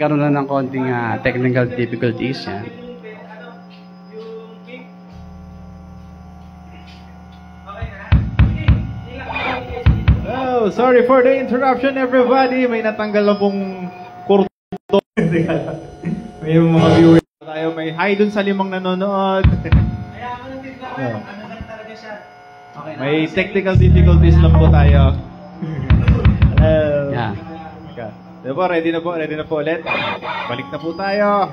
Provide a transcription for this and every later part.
nagkaroon na ng konting technical difficulties yan. Oh, sorry for the interruption, everybody. May natanggal na pong kurto. May mga viewers tayo. May hi dun sa 5 nanonood. May technical difficulties lang po tayo. Hello. Yeah. Diba, ready na po ulit. Balik na po tayo.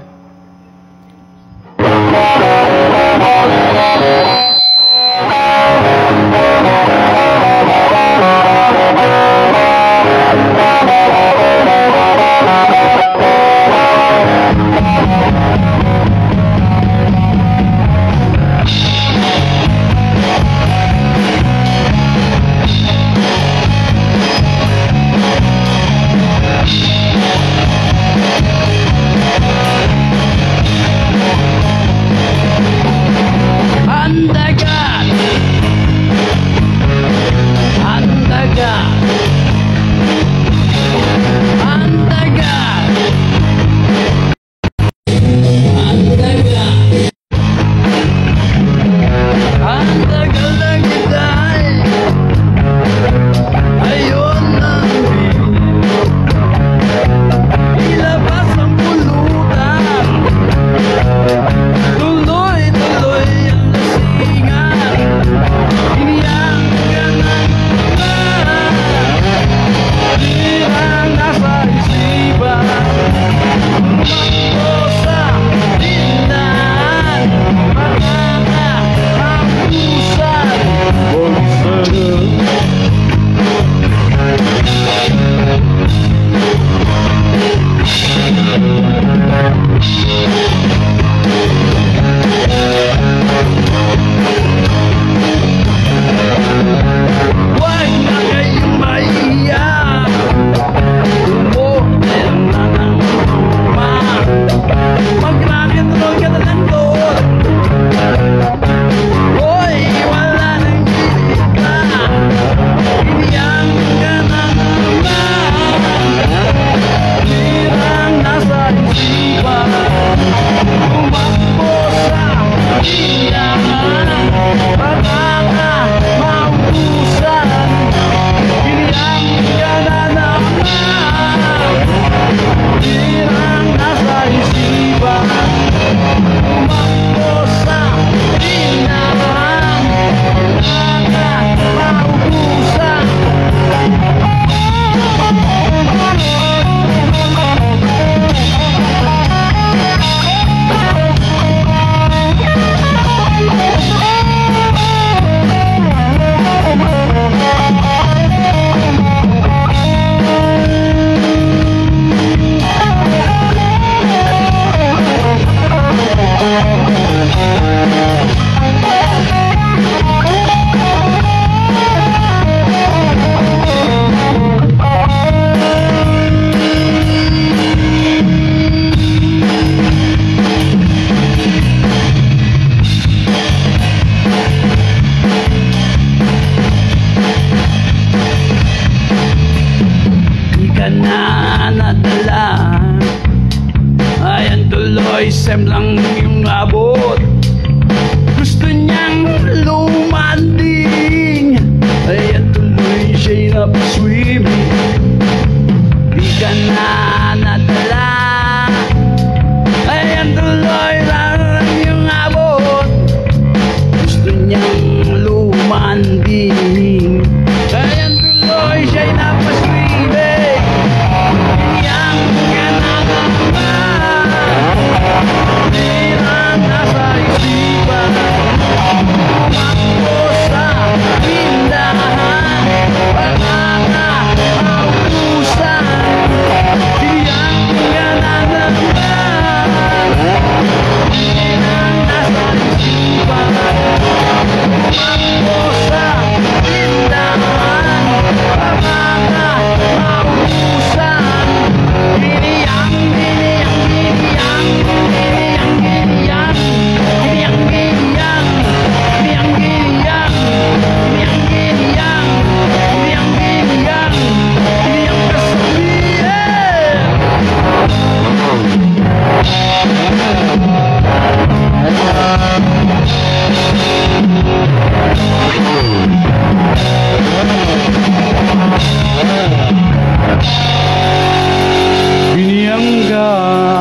Biniyangga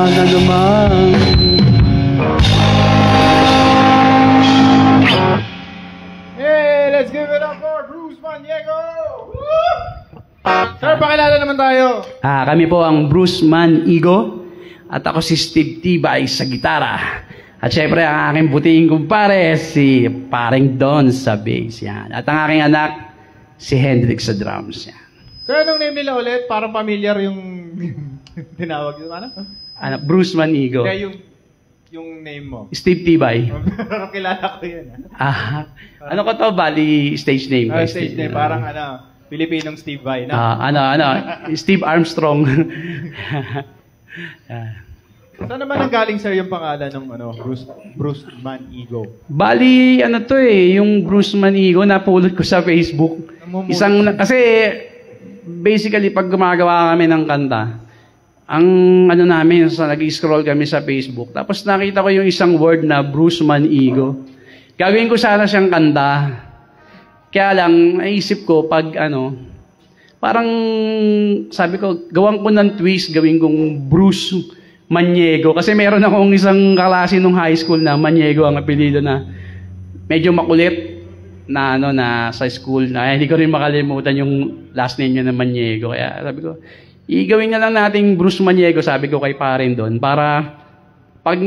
na naman. Hey, let's give it up for Bruce Maniego! Sir, pakilala naman tayo. Kami po ang Bruce Maniego at ako si Steve Tibay sa gitara. At syempre ang aking buting kumpare si Paring Don sa bass. Yan. At ang aking anak si Hendrix sa drums. Yan. Sir, anong name nila ulit? Parang familiar yung tinawag yung ano? Bruce Maniego. Kaya yung name mo. Steve Tibay. Pero kilala ko yan. Ano ko to? Bali stage name. Stage name. Parang Pilipinong Steve Vai. No? Steve Armstrong. Saan naman ang galing, sir, yung pangalan ng Bruce Maniego? Bali, yung Bruce Maniego, napulot ko sa Facebook. Kasi, basically, pag gumagawa kami ng kanta, ang namin, nag-scroll kami sa Facebook, tapos nakita ko yung isang word na Bruce Maniego. Gagawin ko sana siyang kanta. Kaya lang, naisip ko, parang, sabi ko, gawan ko ng twist, gawin kong Bruce Maniego. Kasi meron akong isang kaklase nung high school na Maniego ang apelido na medyo makulit na sa school na hindi ko rin makalimutan yung last name niya na Maniego. Kaya sabi ko, igawin na lang nating Bruce Maniego, sabi ko kay Parin doon, para pag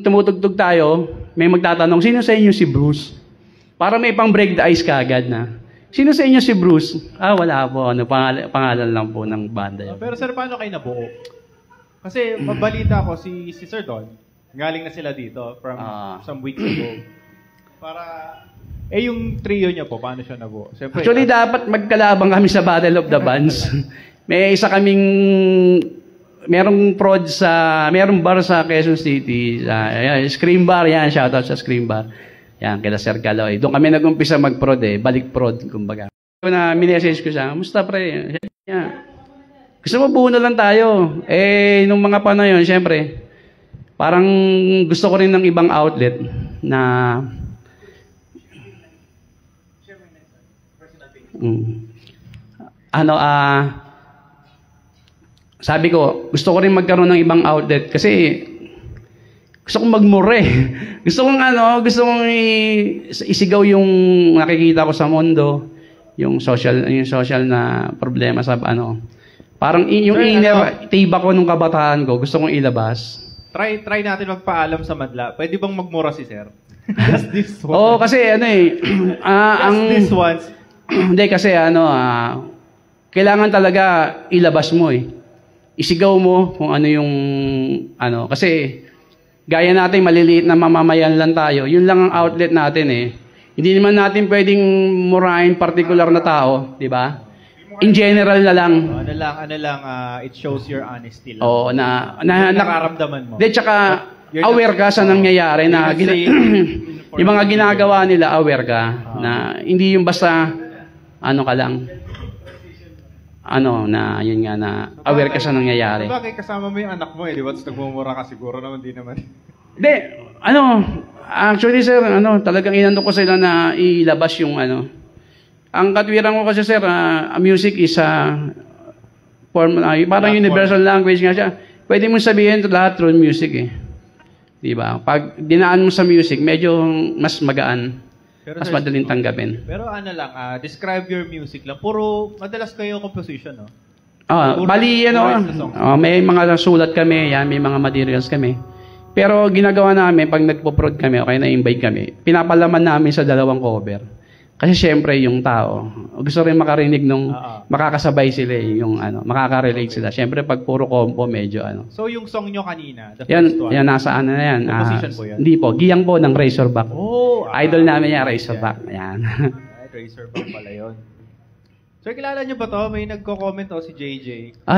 tumutugtog tayo, may magtatanong, sino sa inyo si Bruce? Para may pang break the ice kagad na. Sino sa inyo si Bruce? Wala po. Pangalan lang po ng banda yun. Pero sir, paano kayo nabuo? Kasi mabalita ko si Sir Don, galing na sila dito from some weeks ago. Yung trio niya po, paano siya nabuo? Siyempre, actually, dapat magkalabang kami sa Battle of the Bands. May isa kaming merong bar sa Quezon City. Scream Bar, yan. Shoutout sa Scream Bar. Yan, kila Sir Galoy. Doon kami nag-umpisa mag-prod balik prod, kumbaga. Minessage ko siya, musta pre? Yan. Gusto mo buo na lang tayo. Nung mga panahon yun, syempre, parang gusto ko rin ng ibang outlet na sabi ko, gusto ko rin magkaroon ng ibang outlet kasi gusto kong magmure. Gusto kong isigaw yung nakikita ko sa mundo, yung social na problema sa Parang yung inner tiba ko nung kabataan ko, gusto kong ilabas. Try natin magpaalam sa madla. Pwede bang magmura si sir? Just this one. Oo, kasi this once. Hindi kasi kailangan talaga ilabas mo isigaw mo kung ano yung kasi gaya natin maliliit na mamamayan lang tayo, yun lang ang outlet natin Hindi naman natin pwedeng murahin particular na tao, di ba? In general na lang. It shows your honesty lang. Oo, nakaramdaman mo. Tsaka aware ka sa nangyayari na yung mga ginagawa nila, aware ka na hindi yung basta ka lang. Yun nga na aware ka sa nangyayari. Bakit kasama mo yung anak mo di ba? Tapos nagmumura ka siguro naman, di naman. Hindi, actually sir, talagang inano ko sila na ilabas yung Ang katwiran ko kasi sir, music is parang universal language nga siya. Pwede mong sabihin lahat through music Diba? Pag dinaan mo sa music, medyo mas magaan. Mas madaling tanggapin. Pero describe your music lang. Puro, madalas kayo composition, no? Bali, may mga sulat kami, may mga materials kami. Pero ginagawa namin, pag nagpo-prod kami, okay, na-invite kami, pinapalaman namin sa 2 cover. Kasi syempre, yung tao, gusto rin makarinig nung makakasabay sila yung makaka-relate sila. Syempre, pag puro compo, medyo So, yung song nyo kanina, the first one? Yan, nasaan na yan. Composition po yan? Hindi po, giyang po ng Razorback. Idol namin yan, Razorback. Yan. Razorback pala yun. So, kilala nyo ba to? May nagko-comment si JJ.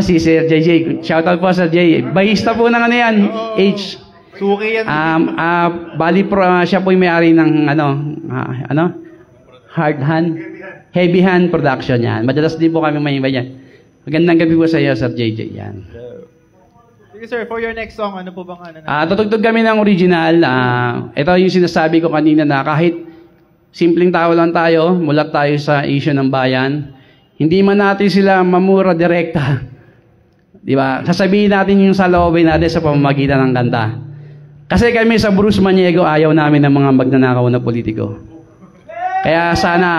Si Sir JJ. Shoutout po sa JJ. Bahista po ng yan. H. Suki yan. Bali, siya po yung may-ari ng Hard Hand, Heavy Hand Production yan. Madalas din po kami may iba yan. Magandang gabi po sa iyo, Sir JJ. Yan. Sige sir, for your next song, ano po bang tutugtog kami ng original. Ito yung sinasabi ko kanina na kahit simpleng tao lang tayo, mulat tayo sa issue ng bayan, Hindi man natin sila mamura direkta. Di ba? Sasabihin natin yung saloobin natin sa pamamagitan ng kanta. Kasi kami sa Bruce Maniego, ayaw namin ng mga magnanakaw na politiko. Kaya sana,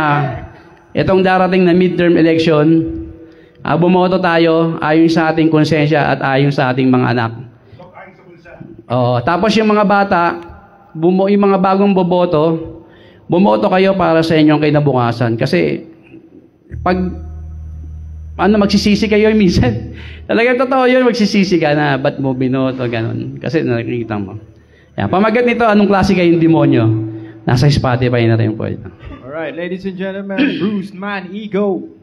itong darating na midterm election, bumoto tayo ayon sa ating konsensya at ayon sa ating mga anak. Tapos yung mga bata, yung mga bagong boboto, bumoto kayo para sa inyong kinabukasan. Kasi, pag magsisisi kayo minsan. Talagang totoo yun, magsisisi ka na, ba't mo binoto, ganun. Kasi nakikita mo. Yan, pamagat nito, anong klase kayong demonyo? Nasa Spotify na rin po ito. Alright, ladies and gentlemen, Bruce Maniego.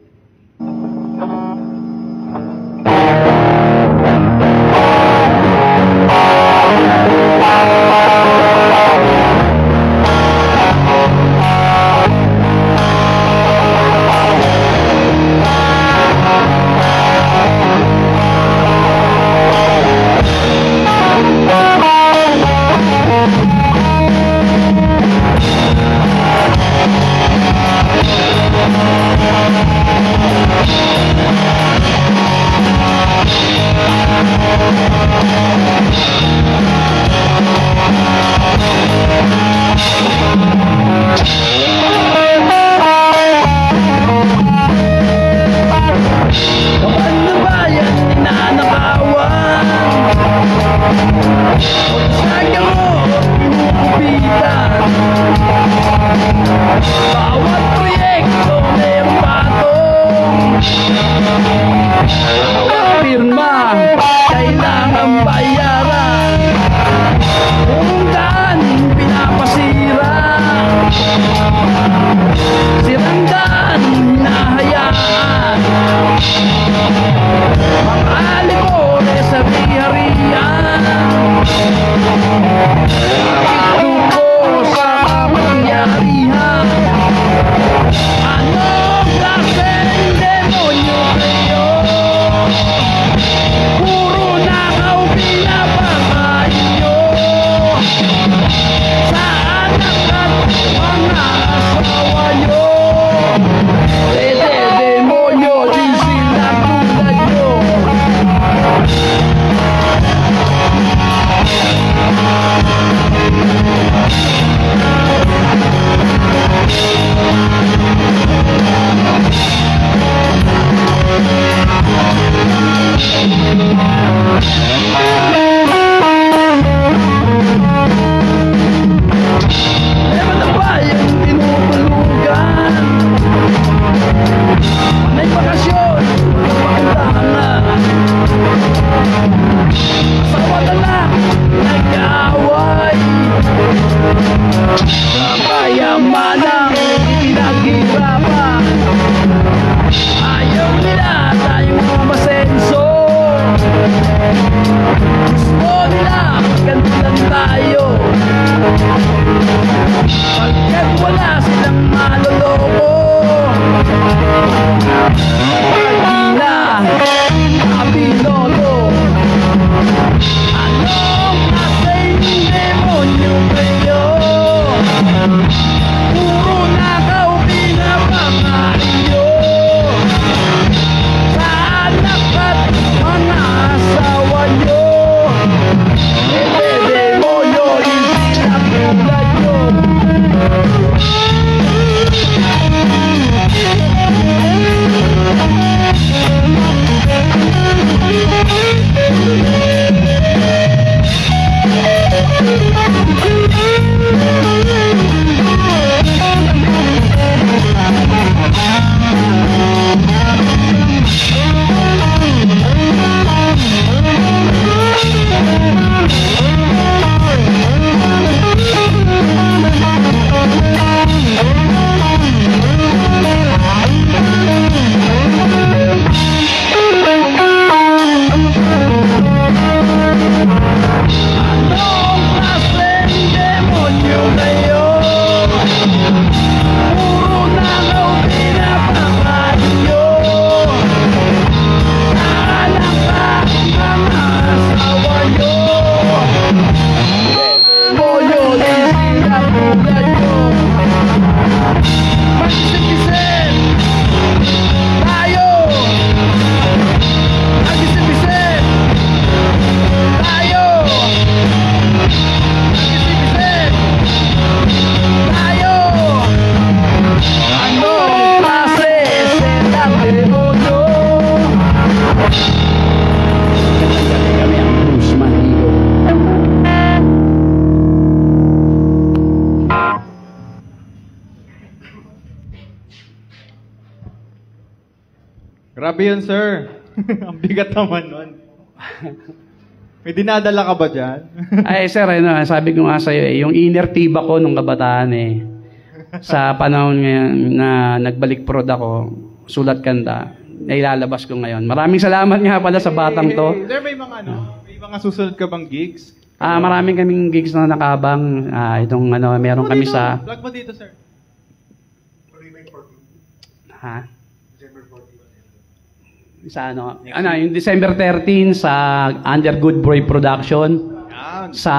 Grabe yun, sir. Ang bigat naman nun. May dinadala ka ba dyan? Ay, sir, ano, sabi ko nga sa'yo, yung inner tiba ko nung kabataan sa panahon ngayon na nagbalik prod ako, sulat kanta, na ilalabas ko ngayon. Maraming salamat nga pala sa batang to. Sir, may mga susunod ka bang gigs? Maraming kaming gigs na nakabang. Itong ano, meron kami sa... Vlog mo dito, sir. Ha? Sa yung December 13 sa Under Good Boy Production. Sa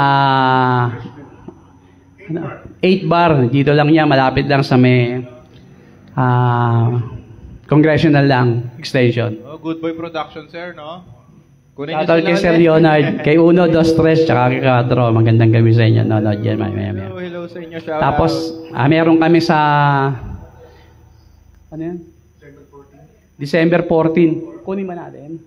8 bar, dito lang niya, malapit lang sa may Congressional lang extension. Oh, Good Boy Production, sir, no? Shoutout kay Sir Leonard, kay Uno, Dos, Tres, tsaka kay Kadro. Magandang gabi sa inyo. Nonod yan, Hello sa inyo. Shout Tapos, meron kami sa... Ano yan? December 14. Kunin ba natin?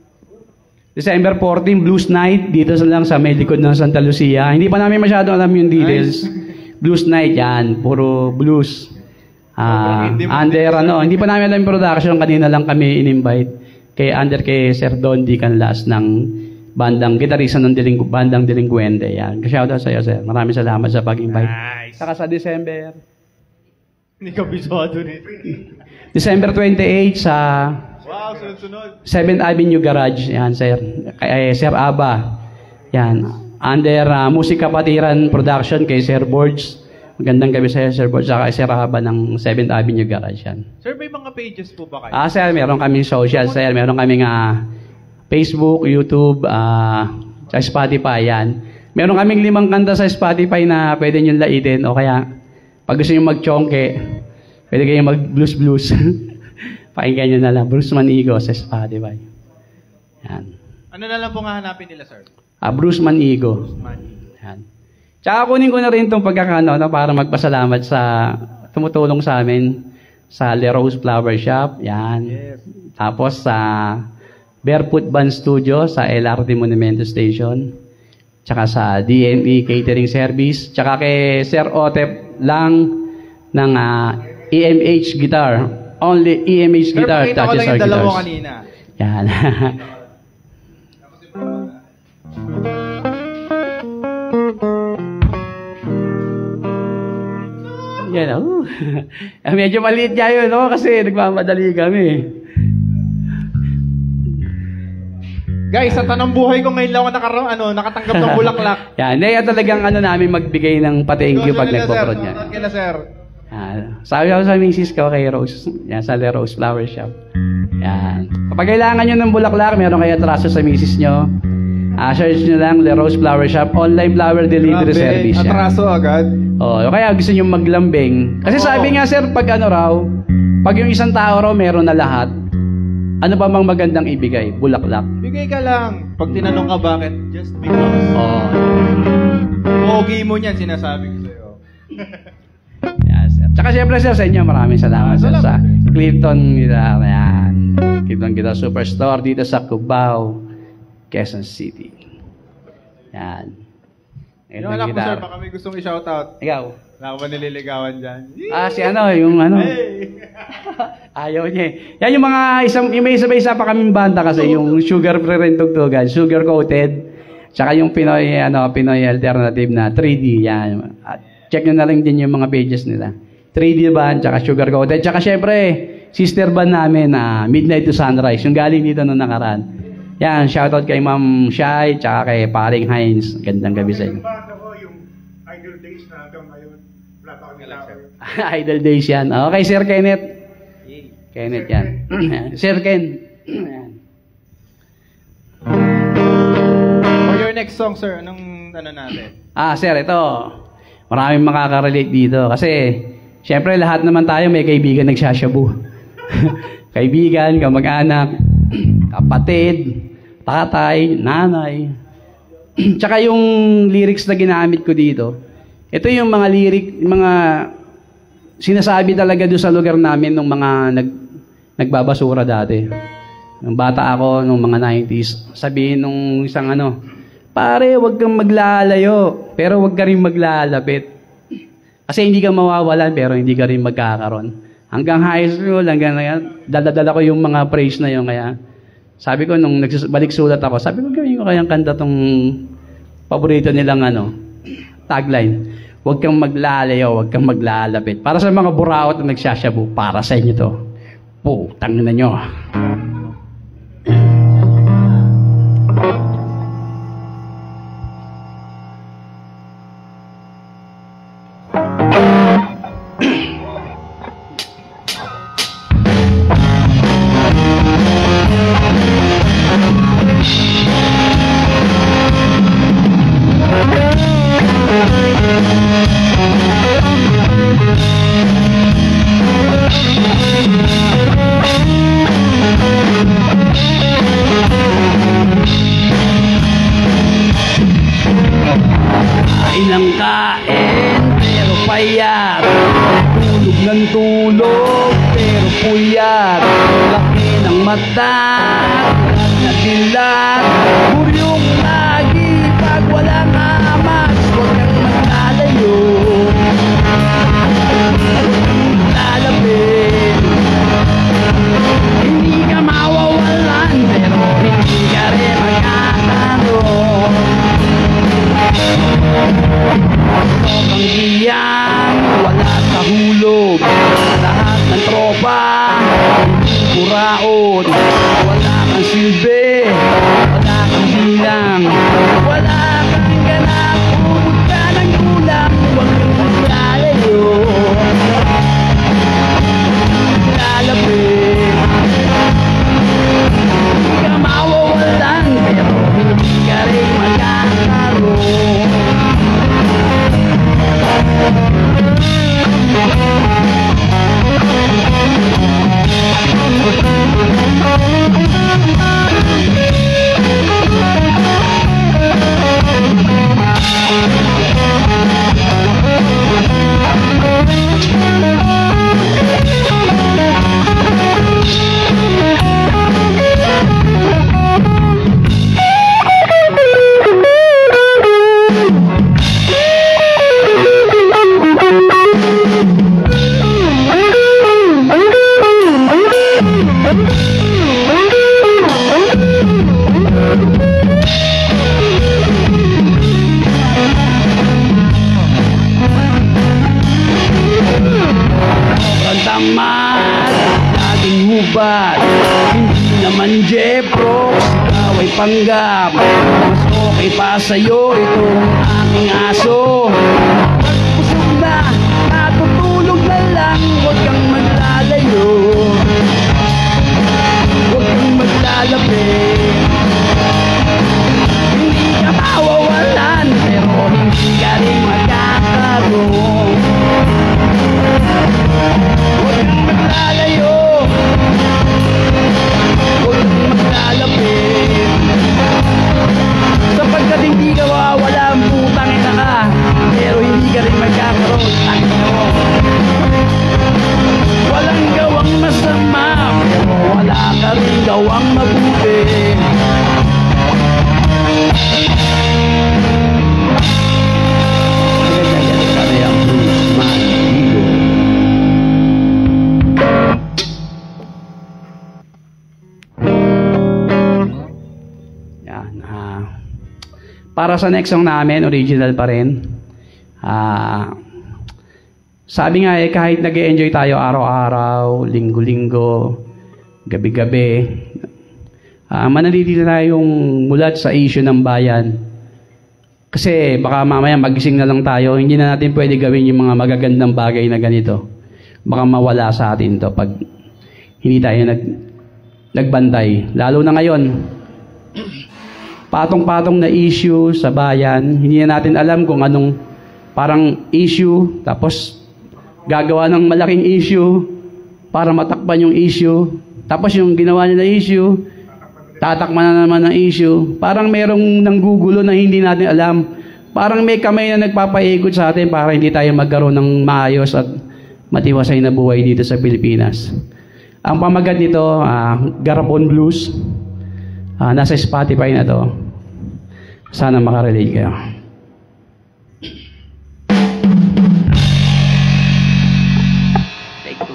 December 14, Blues Night. Dito lang sa may likod ng Santa Lucia. Hindi pa namin masyado alam yung details. Nice. Blues Night yan. Puro blues. Hindi pa namin alam yung production. Kanina lang kami in-invite. Kay Sir Don D. Canlas ng bandang gitarista ng bandang Delinquente. Yan. Shoutout sa iyo, sir. Maraming salamat sa pag-invite. Nice. Saka sa December. Hindi ka bisado nito. December 28 sa sunod-sunod. 7th Avenue Garage. Yan, sir. Kay Sir Aba. Yan. Under Musika Patiran Production kay Sir Borges. Magandang gabi sa Sir Borges. Saka kay Sir Aba ng 7th Avenue Garage. Yan. Sir, may mga pages po ba kayo? Sir, meron kaming social, sir. Meron kaming Facebook, YouTube, sa Spotify. Yan. Meron kaming 5 kanta sa Spotify na pwede nyo laitin o kaya pag gusto nyo mag-chonke, pwede kayo mag-blues-blues. Pakinggan nyo na lang. Bruce Manigo sa Spotify. Yan. Ano na lang pong hahanapin nila, sir? Bruce Manigo. Yan. Tsaka kunin ko na rin itong pagkakano para magpasalamat sa tumutulong sa amin sa Le Rose Flower Shop. Yan. Yes. Tapos sa Barefoot Band Studio sa LRT Monumento Station. Tsaka sa DME Catering Service. Tsaka kay Sir Otep lang ng EMH Guitar. Only EMH Guitar touches our guitars. Pero pakita ko lang yung dalawa kanina. Yan. Yan, medyo maliit niya yun, no? Kasi nagmamadali kami. Guys, sa tanong buhay ko ngayon lang ako nakatanggap ng bulaklak. Yan, talagang namin magbigay ng pa-thank you pag nagpo-prod niya. Kaya sir. Sabi ako sa misis ko kay Rose, yan, sa Le Rose Flower Shop. Yan. Kapag kailangan nyo ng bulaklak, meron kayo atraso sa misis nyo. Search nyo lang Le Rose Flower Shop, online flower delivery service. Yan. Atraso agad? Kaya gusto nyo maglambing. Kasi sabi nga sir, pag pag yung isang tao raw meron na lahat, ano pa bang magandang ibigay? Bulaklak. Bigay ka lang. Pag tinanong ka bakit, just because. Pogi mo niyan, sinasabi ko sa'yo. Yes, sir. Tsaka siyempre sir, sa inyo, maraming salamat sir, sa Clifton Guitar. Yan. Clifton Guitar Superstore dito sa Cubao, Quezon City. Yan. Yung anak mo sir, baka may gustong i-shoutout. Ikaw? Wala ko ba nililigawan dyan? Si yung Hey! Ayaw niya. Yan yung mga yung may isa pa kaming banda kasi yung Sugar Free rin tugtugan, Sugar Coated, tsaka yung Pinoy alternative na 3D. Yan. At check nyo na rin din yung mga pages nila. 3D band, tsaka Sugar Coated. Tsaka syempre, sister band namin na Midnight to Sunrise, yung galing dito nung nakaraan. Yan, shoutout kay Ma'am Shai, tsaka kay Paring Hines. Gandang gabi sa inyo. Idol Days na hanggang ngayon, wala pa kami flower. Idol Days yan. Okay, Sir Kenneth. Kenneth yan. Sir Ken. For your next song, sir, anong natin? Sir, ito. Maraming makaka-relate dito. Kasi, syempre, lahat naman tayo may kaibigan nagsasyabu. Kaibigan, kamag-anak, kapatid, tatay, nanay. Tsaka yung lyrics na ginamit ko dito, ito yung mga mga sinasabi talaga doon sa lugar namin ng mga nagbabasura dati. Nung bata ako, nung mga 90s, sabihin nung isang pare, wag kang maglalayo, pero wag ka rin maglalapit. Kasi hindi ka mawawalan, pero hindi ka rin magkakaroon. Hanggang high school, dala-dala ko yung mga praise na yun. Kaya sabi ko, nung balik sulat ako, sabi ko, gawin ko kayang kanta tong paborito nilang tagline. Huwag kang maglalayo, huwag kang maglalapit. Para sa mga buraot na nagsasyabu, para sa inyo to. Putang na nyo. Tulog pero puyat, laki ng mata na dilat, buryong lagi pag walang amas. Huwag kang maglalayo, lalapit, hindi ka mawawalan pero hindi ka rin magkakaroon. Sobrang iyang wala sa hulog, lahat ng tropa kuraon, wala kang silbi, wala kang bilang, wala kang ganap, umod ka ng gulang. Huwag kang maglalayo, lalapit, hindi ka mawawalan pero hindi ka rin magkakaroon. Hindi naman Jeprox, ikaw ay panggap. Mas okay pa sa'yo itong aking aso. Pag-usog na, natutulog na lang. Huwag kang maglalayo, huwag kang maglalapit, hindi ka mawawalan pero hindi ka rin magkakaroon. Huwag kang maglalayo, sapagkat hindi ka wala ang putang ina ka pero hindi ka rin magkakaroon. Walang gawang masama pero wala ka rin gawang mabuti. Para sa next song namin, original pa rin. Sabi nga kahit nag-e-enjoy tayo araw-araw, linggo-linggo, gabi-gabi, mananatili tayong mulat sa issue ng bayan. Kasi baka mamaya magising na lang tayo, hindi na natin pwede gawin yung mga magagandang bagay na ganito. Baka mawala sa atin to pag hindi tayo nagbantay. Lalo na ngayon, patong-patong na issue sa bayan, hindi na natin alam kung anong parang issue, tapos gagawa ng malaking issue para matakpan yung issue, tapos yung ginawa nila issue, tatakman na naman ng issue. Parang merong nanggugulo na hindi natin alam. Parang may kamay na nagpapaikot sa atin para hindi tayo magkaroon ng maayos at matiwasay na buhay dito sa Pilipinas. Ang pamagat nito, Garapon Blues. Nasa Spotify na to. Sana makarelate kayo. Take two.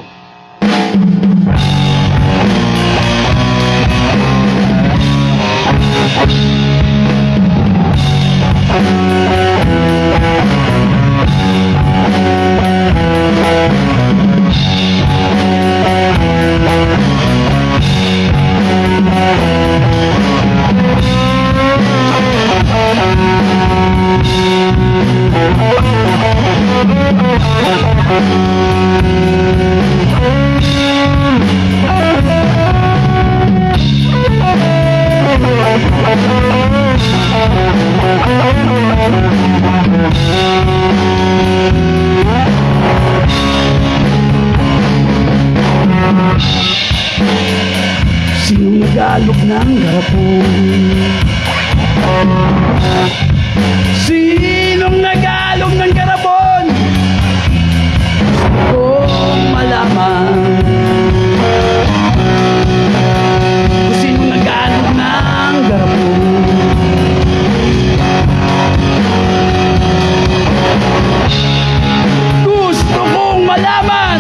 Sinong nag-aalok ng garapon? Sinong nag-aalok ng garapon? Kung malaman kung sinong nag-aalok ng garapon. Gusto kong malaman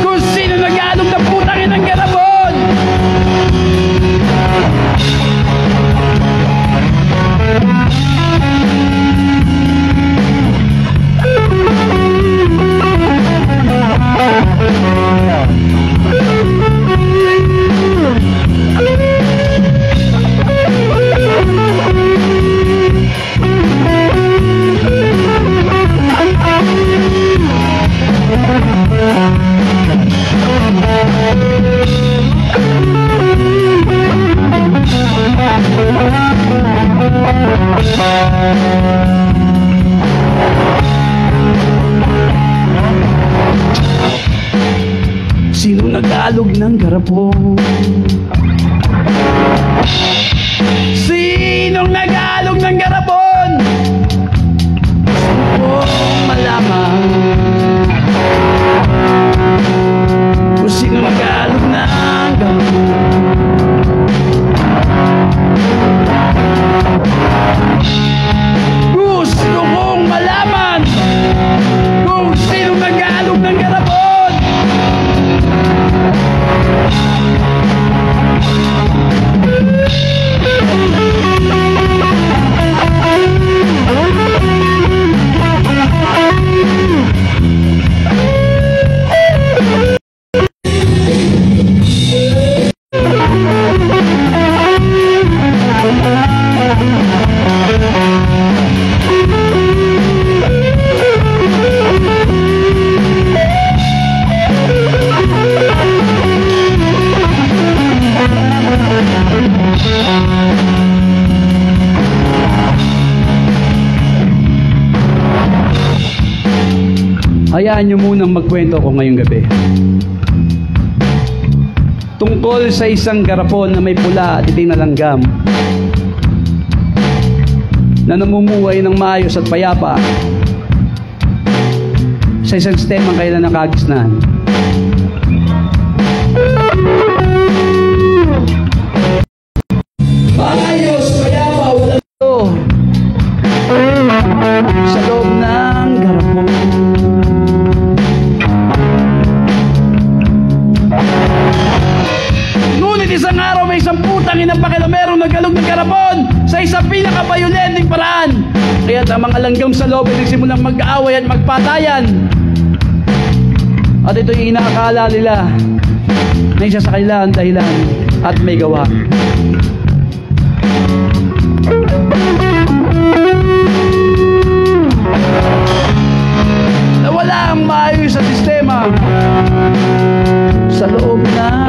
kung sino nag-aalok ng putangin ng garapon. Sino nag-aalog ng garapon? Sinong nag-aalog ng garapon? Gusto kong malaman kung sino nag-aalog ng garapon. Gusto kong malaman kung sino nag-aalog ng garapon. Hayaan nyo munang magkwento ko ngayong gabi tungkol sa isang garapon na may pula at itim na langgam na namumuhay ng maayos at payapa sa isang sistemang kailan nakagisnan. Maayos, payapa, walang ito sa loob ng garapon. Ngunit isang araw may isang putang inang pakilamerong nag-alog ng garapon sa isang pinaka-violenteng paraan. Kaya't ang mga langgam sa loob ay nagsimulang mag-aaway at magpatayan. At ito'y inakala nila na isa sa kanila ang dahilan at may gawa. Nawala ang maayos sa sistema sa loob na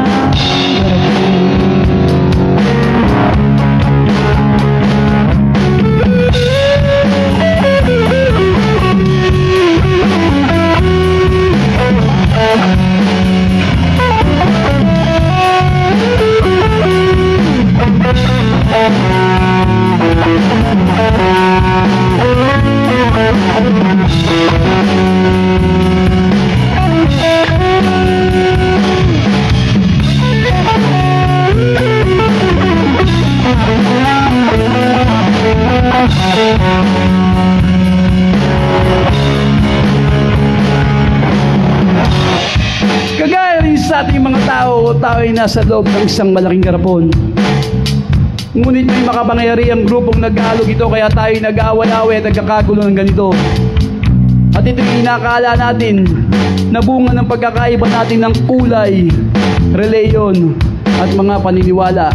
kagaya rin sa ating mga tao ay nasa loob ng isang malaking garapon. Ngunit may makapangyarihang grupong nag-aalog ito, kaya tayo nag-aaway-away at nagkakagulo ng ganito. At ito'y inakala natin na bunga ng pagkakaiba natin ng kulay, reliyon at mga paniniwala.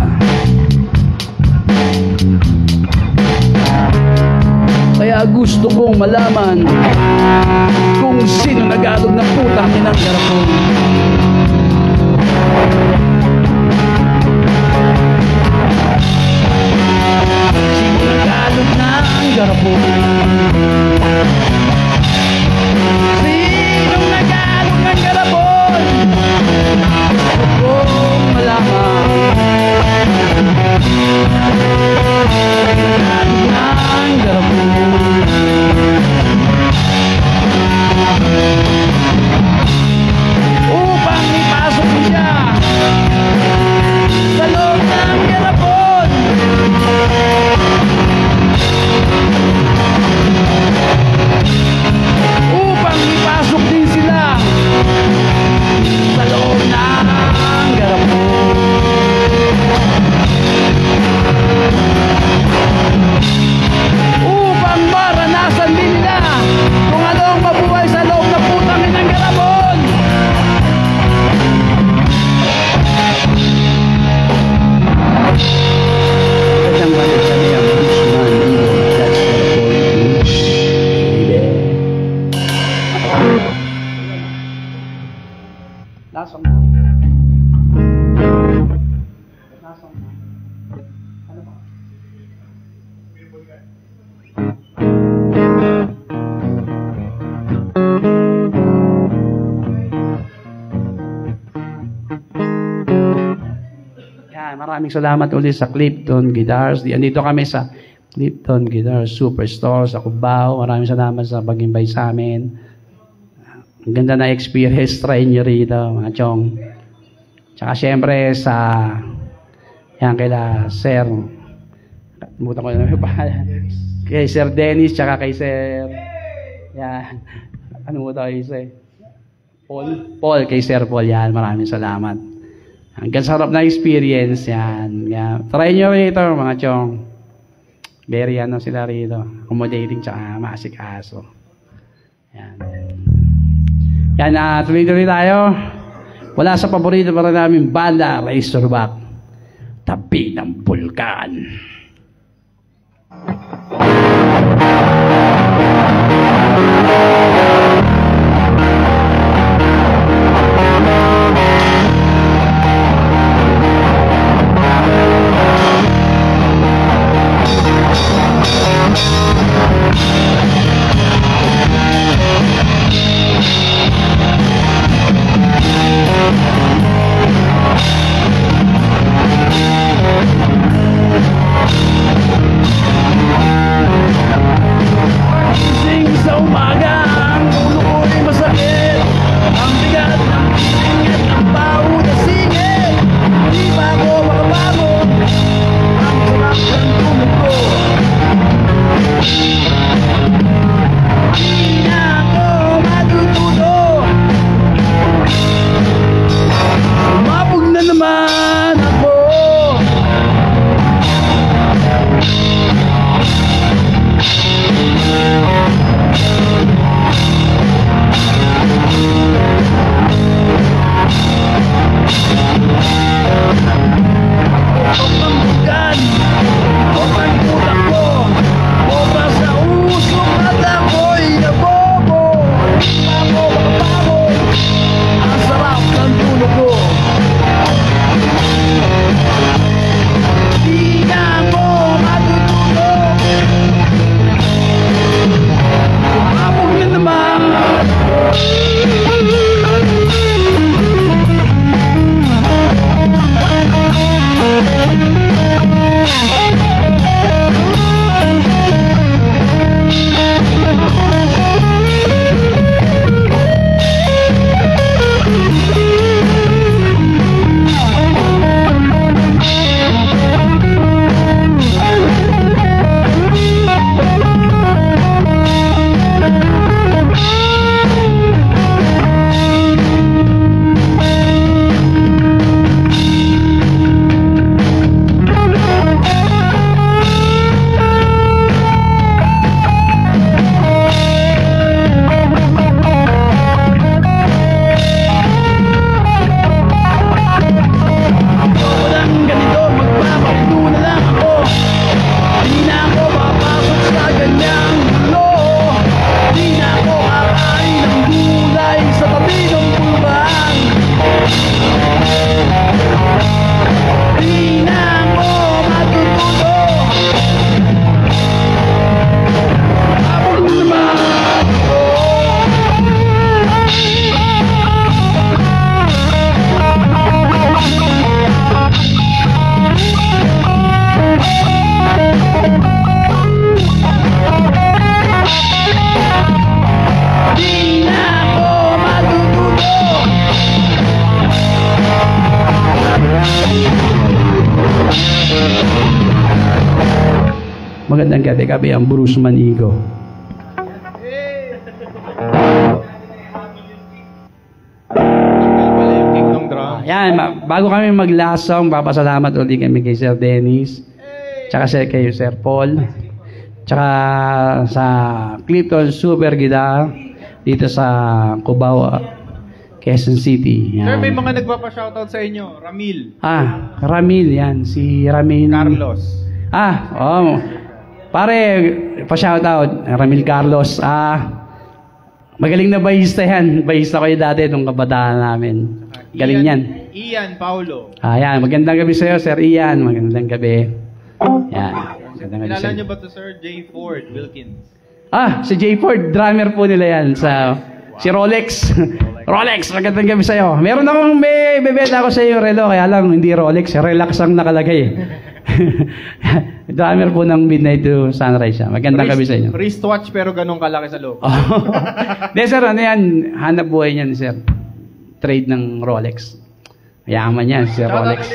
Kaya gusto kong malaman kung sino nagalog ng putang inang garapon. Sino nagalog ng garapon? Sino nagalog ng garapon? Gusto kong malaman. Nagalog ng garapon. Upang ipasok mo siya sa loob ng garapon. Upang ipasok din sila sa loob ng garapon. Upang maranasan din nila kung ano ang mabuhay sa loob ng putang inang garapon. Magandang balik sa niya, Guzman, that's garapon, baby. Lasang na. Lasang na. Ano ba? Yan, maraming salamat ulit sa Clifton Guitars. Andito kami sa Clifton Guitars Superstore sa Cubao. Maraming salamat sa pag-invite sa amin. Ang ganda na experience, try nyo rito, mga chong. Tsaka syempre sa yan kaila Sir, kalimutan ko na yung pangalan. Kay Sir Dennis, tsaka kay Sir yan, ano mo tayo isa Paul, kay Sir Paul, yan, maraming salamat. Hanggang sarap na experience, yan. Try nyo rito, mga chong. Very ano sila rito, accommodating tsaka masikaso. Yan. Yan, tuloy-tuloy tayo. Wala sa paborito para namin banda, Razorback, Tabi ng Bulkan. Magandang gabi ang Bruce Manigo. Yan, bago kami maglasong, papasalamat ulit kami kay Sir Dennis, tsaka kay Sir Paul, tsaka sa Clifton Super Guitar dito sa Cubao, Quezon City. Yan. Sir, may mga nagpapa-shoutout sa inyo. Ramil. Ramil yan. Si Ramil. Carlos. Pare, pa-shoutout. Ramil Carlos. Magaling na bahista yan. Bahista ko yung dati nung kabataan namin. Galing yan. Ian Paulo. Yan. Magandang gabi sa'yo, Sir Ian. Magandang gabi. Yan. Magandang gabi Kilala sa'yo. niyo ba to Sir J. Ford Wilkins? Si J. Ford. Drummer po nila yan sa... Si Rolex. Rolex, magandang gabi sa'yo. Meron akong may bebenta ako sa iyo relo, kaya lang hindi Rolex, relax ang nakalagay. Drummer po ng Midnight to Sunrise siya. Magandang gabi sa inyo. Wristwatch pero ganun kalaki sa loob. Hindi sir, ano yan? Hanap buhay niyan sir. Trade ng Rolex. Yaman yan, Sir Rolex.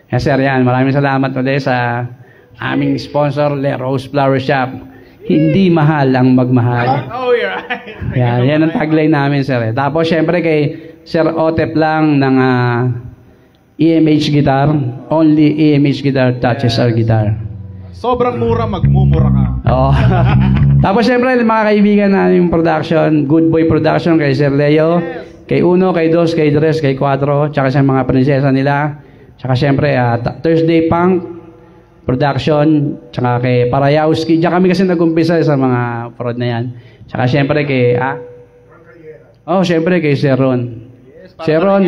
Yes sir, yan. Maraming salamat ulit sa aming sponsor, Le Rose Flower Shop. Hindi mahal ang magmahal. Oh, you're right. Yan ang tagline namin, sir. Tapos, syempre, kay Sir Otep lang ng EMH Guitar. Only EMH Guitar touches our guitar. Sobrang mura, magmumura ka. Oo. Tapos, syempre, mga kaibigan namin production, Good Boy Production, kay Sir Leo, kay Uno, kay Dos, kay Dres, kay Quatro, tsaka sa mga prinsesa nila. Tsaka, syempre, Thursday Punk Production, tsaka kay Parayowski. Diyan kami kasi nag-umpisa sa mga prod na yan. Tsaka syempre kay, syempre kay Sir Ron. Sir Ron,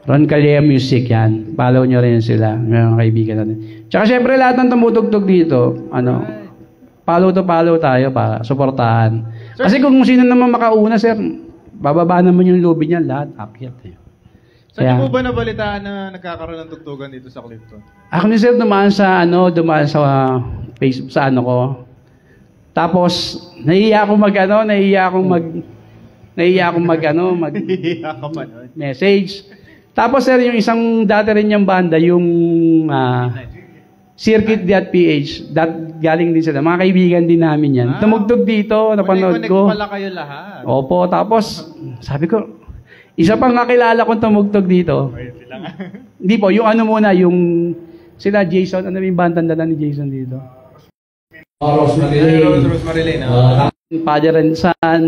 Ron Calleja Music yan. Follow nyo rin sila, mga kaibigan natin. Tsaka syempre lahat ng tumutugtog dito, follow tayo para suportahan. Kasi kung sino naman makauna, sir, bababa naman yung lobby niya, lahat akyat eh. Saan mo ba nabalitaan na nagkakaroon ng tugtugan dito sa Clifton? Ako ni sir dumaan sa Facebook sa ko. Tapos nahiya akong message. Tapos sir yung isang dati rin niyang banda yung Circuit.ph, galing din sila. Mga kaibigan din namin yan. Tumugtog dito, napanood ko. Connect pala kayo lahat. Opo, tapos sabi ko, isa pang kakilala kong tumugtog dito. Hindi po, yung yung sila Jason, ano yung bandang dala ni Jason dito? Rosemary Lane. Father and Son.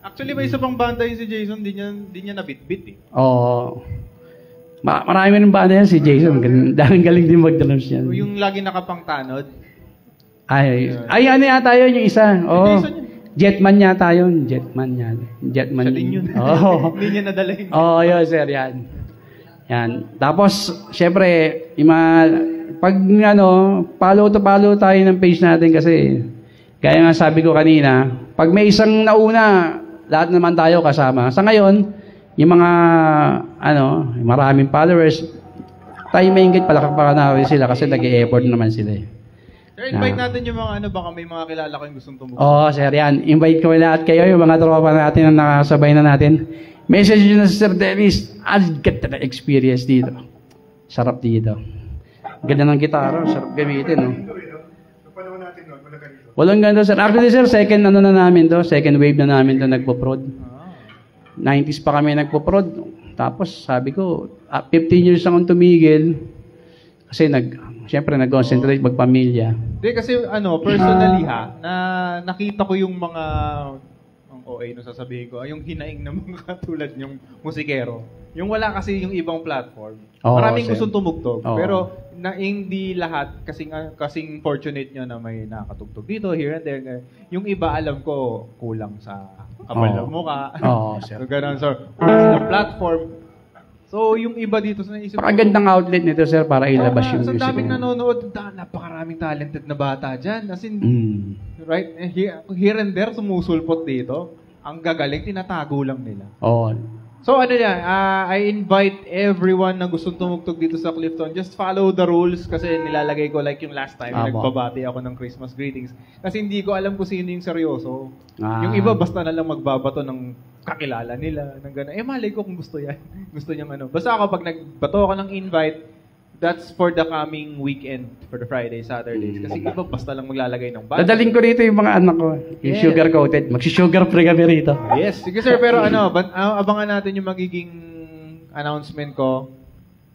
Actually, may isa pang banda yung si Jason, di niya nabit-bit eh. Oo. Marami rin banda yan si Jason. Galing din mag-drums yan. Yung lagi nakapangtanod. Ay, ano yata yun yung isa. Oo. Jetman yata yun. Jetman. Siya din yun. Oo. Hindi niya nadala yun. Oo, yun sir, yan. Tapos, syempre, pag follow tayo ng page natin kasi, gaya nga sabi ko kanina, pag may isang nauna, lahat naman tayo kasama. Sa ngayon, yung mga, maraming followers, tayo maingit, palakpakan natin sila kasi nag-e-effort naman sila eh. Sir, invite natin yung mga baka may mga kilala kayong gustong tumulong. Oo, sir, yan. Invite ko lahat kayo, yung mga tropa natin na nakasabay na natin. Message nyo na si Sir Dennis, I'll get the experience dito. Sarap dito. Ganda ng gitara, sarap gamitin, no? Walang ganda, sir. Actually, sir, second wave na namin to nagpo-prod. 90s pa kami nagpo-prod. Tapos, sabi ko, 15 years akong tumigil. Kasi siyempre nag-concentrate magpamilya. Hindi kasi personally nakita ko yung mga OA no sasabihin ko, yung hinaing ng mga katulad yung musikero. Yung wala kasi yung ibang platform. Maraming gustong tumugtog. Pero hindi lahat kasing fortunate nyo na may nakatugtog dito, here and there. Yung iba alam ko kulang sa kapal ng mukha. So ganun, sir. Sa platform. So, yung iba dito sa naisip ko. Pakagandang outlet nito, sir, para ilabas yung music. Sa daming nanonood, napakaraming talented na bata dyan. As in, right? Here and there, sumusulpot dito. Ang gagaling, tinatago lang nila. So, I invite everyone na gustong tumugtog dito sa Clifton. Just follow the rules kasi nilalagay ko like yung last time, nagbabati ako ng Christmas greetings. Kasi hindi ko alam kung sino yung seryoso. Yung iba, basta na lang magbabato ng kakilala nila, ng gano'n. Malay ko kung gusto yan. Gusto niyang Basta ako, pag nagbato ako ng invite, that's for the coming weekend, for the Friday, Saturdays. Kasi iba basta lang maglalagay ng band. Dadaling ko rito yung mga anak ko. Yung Yes. sugar coated. Magsi-sugar free kami rito. Yes, sige sir, pero ano, abangan natin yung magiging announcement ko.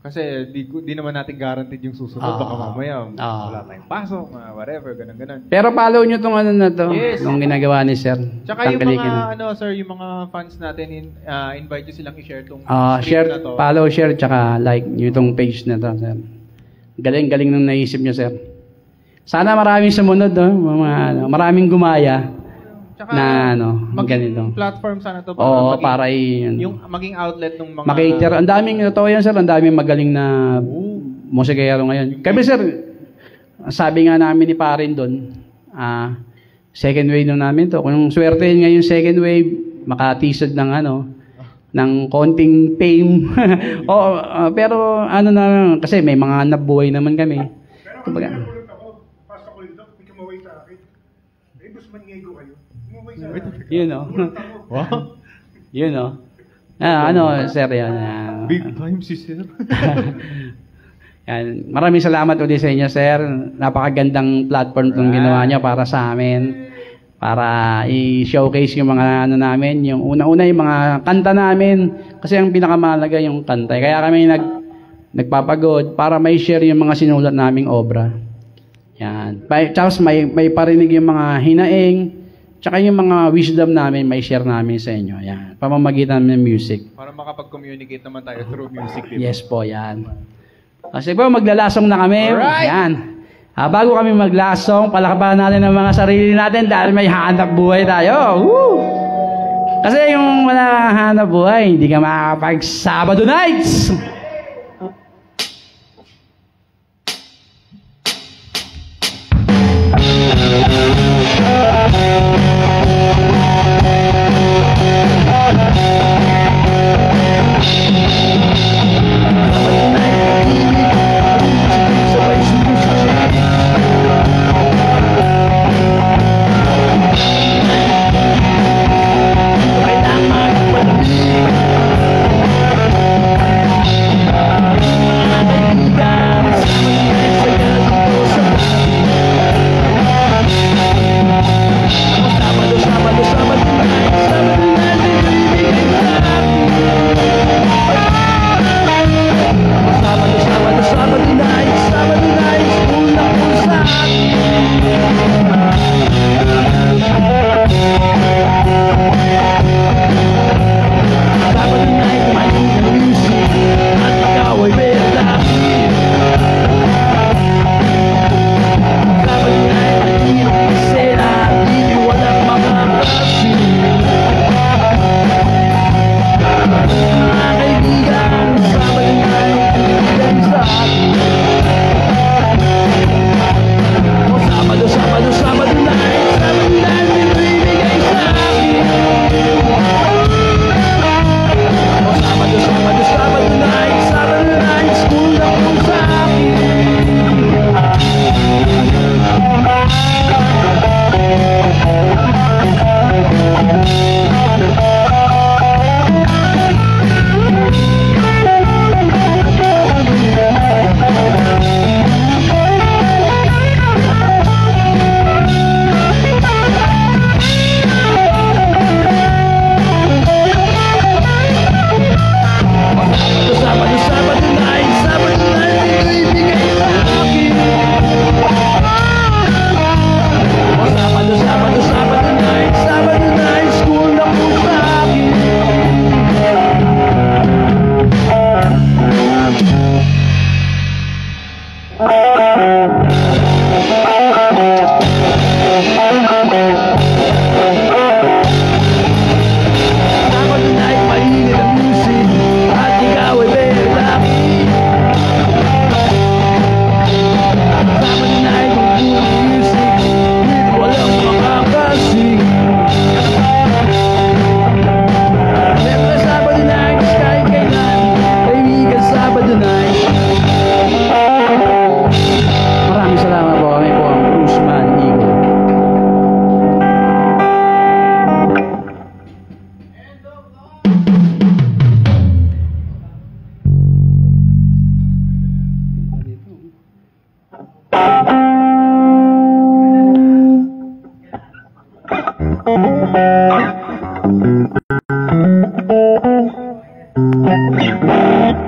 Kasi di naman natin guaranteed yung susunod. Baka mamaya, wala tayong pasok, whatever, ganun. Pero follow nyo tong ano na to. Yes. Nung ginagawa ni Sir. Tsaka yung Tangkalikin mga, na. sir, yung mga fans natin, invite nyo silang i-share tong Share, stream na to. follow, share, tsaka like nyo itong page na to, Sir. Galing nung naisip nyo, Sir. Sana maraming sumunod, maraming gumaya. Tsaka, na maging ganito. platform sana to Oo, para yung maging outlet ng mga makater. Ang daming, totoo yan, Sir, ang daming magaling na musikero ngayon. Kami, Sir, sabi nga namin ni Parin doon, second wave na namin to. Kung swerte ngayon second wave, makatisod ng ng konting fame. Pero kasi may mga nabuhay naman kami. Pero Kumbaga, pulot ako, pasta ko dito, may kumaway sa akin. Boss, maningego kayo. Kumaway sa akin. yun Wow. Yun Sir, yan. Big time si sir. Yan. Maraming salamat ulit sa inyo, Sir. Napakagandang platform itong ginawa niyo para sa amin. Para i-showcase yung mga namin. Yung una-una yung mga kanta namin. Kasi ang pinakamahalaga yung kanta. Kaya kami nagpapagod para may share yung mga sinulat naming obra. Yan. Tapos may parinig yung mga hinaing. Tsaka yung mga wisdom namin, may share namin sa inyo. Yan. Pamamagitan ng music. Para makapag-communicate naman tayo through music. Diba? Yes po, yan. Kasi po, maglalasong na kami. Alright! Yan. Bago kami maglasong, palakapan natin ang mga sarili natin dahil may hanap buhay tayo. Woo! Kasi yung wala hanap buhay, hindi ka makakapag Sabado nights!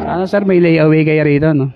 Sana sir, may layaway kayo rito, no?